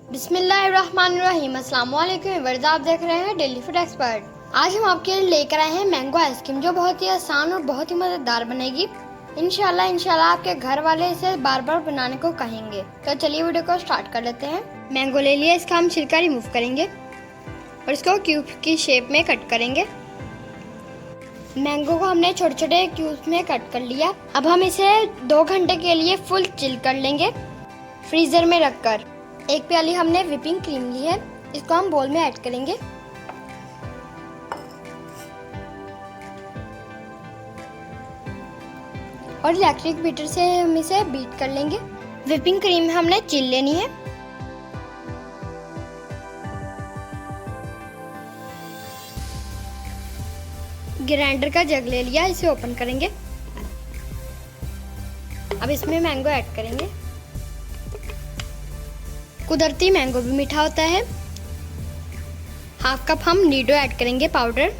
बिस्मिल्लाहिर्रहमानिर्रहीम। अस्सलाम वालेकुम व्यूअर्स, आप देख रहे हैं डेली फूड एक्सपर्ट। आज हम आपके लिए लेकर आए हैं मैंगो आइसक्रीम, जो बहुत ही आसान और बहुत ही मज़ेदार बनेगी। इंशाल्लाह आपके घर वाले इसे बार बार बनाने को कहेंगे। तो चलिए वीडियो को स्टार्ट कर लेते हैं। मैंगो ले लिया, इसका हम छिलका रिमूव करेंगे और इसको क्यूब की शेप में कट करेंगे। मैंगो को हमने छोटे छोटे क्यूब्स में कट कर लिया। अब हम इसे 2 घंटे के लिए फुल चिल कर लेंगे फ्रीजर में रखकर। एक प्याली हमने व्हिपिंग क्रीम ली है, इसको हम बोल में ऐड करेंगे। और इलेक्ट्रिक बीटर से हम इसे बीट कर लेंगे। व्हिपिंग क्रीम हमने चिल लेनी है। ग्राइंडर का जग ले लिया, इसे ओपन करेंगे। अब इसमें मैंगो ऐड करेंगे। कुदरती मैंगो भी मीठा होता है। हाफ कप हम नीडो ऐड करेंगे पाउडर,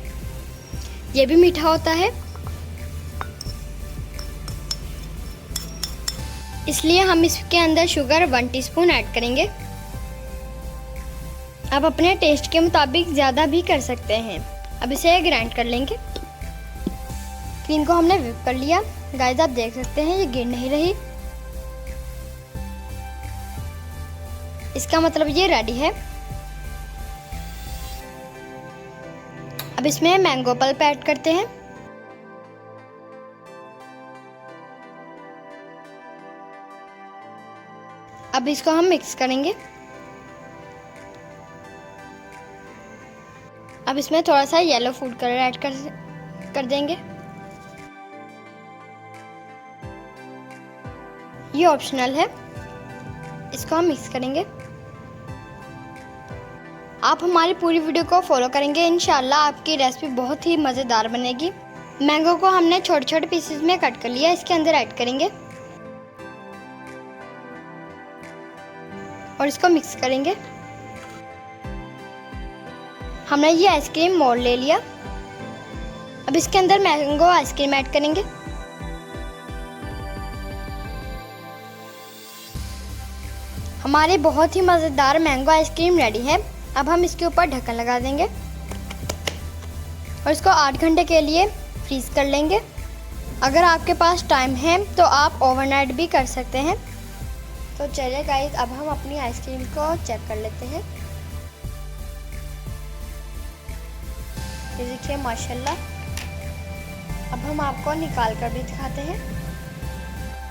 ये भी मीठा होता है, इसलिए हम इसके अंदर शुगर 1 टीस्पून ऐड करेंगे। आप अपने टेस्ट के मुताबिक ज़्यादा भी कर सकते हैं। अब इसे ग्राइंड कर लेंगे। क्रीम को हमने व्हिप कर लिया। गाइस आप देख सकते हैं ये गिर नहीं रही, इसका मतलब ये रेडी है। अब इसमें मैंगो पल्प ऐड करते हैं। अब इसको हम मिक्स करेंगे। अब इसमें थोड़ा सा येलो फूड कलर ऐड कर देंगे। ये ऑप्शनल है, इसको हम मिक्स करेंगे। आप हमारी पूरी वीडियो को फॉलो करेंगे, इंशाल्लाह आपकी रेसिपी बहुत ही मज़ेदार बनेगी। मैंगो को हमने छोटे छोटे पीसेस में कट कर लिया, इसके अंदर ऐड करेंगे और इसको मिक्स करेंगे। हमने ये आइसक्रीम मोल्ड ले लिया। अब इसके अंदर मैंगो आइसक्रीम ऐड करेंगे। हमारी बहुत ही मज़ेदार मैंगो आइसक्रीम रेडी है। अब हम इसके ऊपर ढक्कन लगा देंगे और इसको 8 घंटे के लिए फ्रीज कर लेंगे। अगर आपके पास टाइम है तो आप ओवरनाइट भी कर सकते हैं। तो चलिए गाइस, अब हम अपनी आइसक्रीम को चेक कर लेते हैं। ये देखिए माशाल्लाह। अब हम आपको निकाल कर भी दिखाते हैं।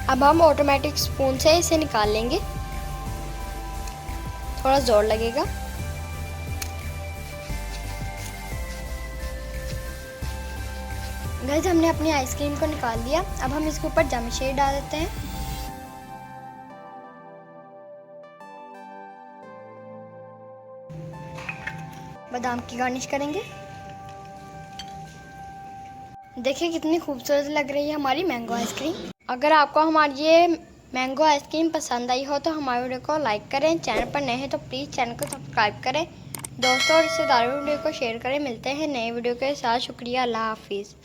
अब हम ऑटोमेटिक स्पून से इसे निकाल लेंगे, थोड़ा जोर लगेगा। गाइस हमने अपनी आइसक्रीम को निकाल लिया। अब हम इसके ऊपर जामशेद डाल देते हैं। बादाम की गार्निश करेंगे। देखिए कितनी खूबसूरत लग रही है हमारी मैंगो आइसक्रीम। अगर आपको हमारी ये मैंगो आइसक्रीम पसंद आई हो तो हमारे वीडियो को लाइक करें। चैनल पर नए हैं तो प्लीज़ चैनल को सब्सक्राइब करें। दोस्तों और रिश्तेदारों वीडियो को शेयर करें। मिलते हैं नए वीडियो के साथ। शुक्रिया, अल्लाह हाफिज़।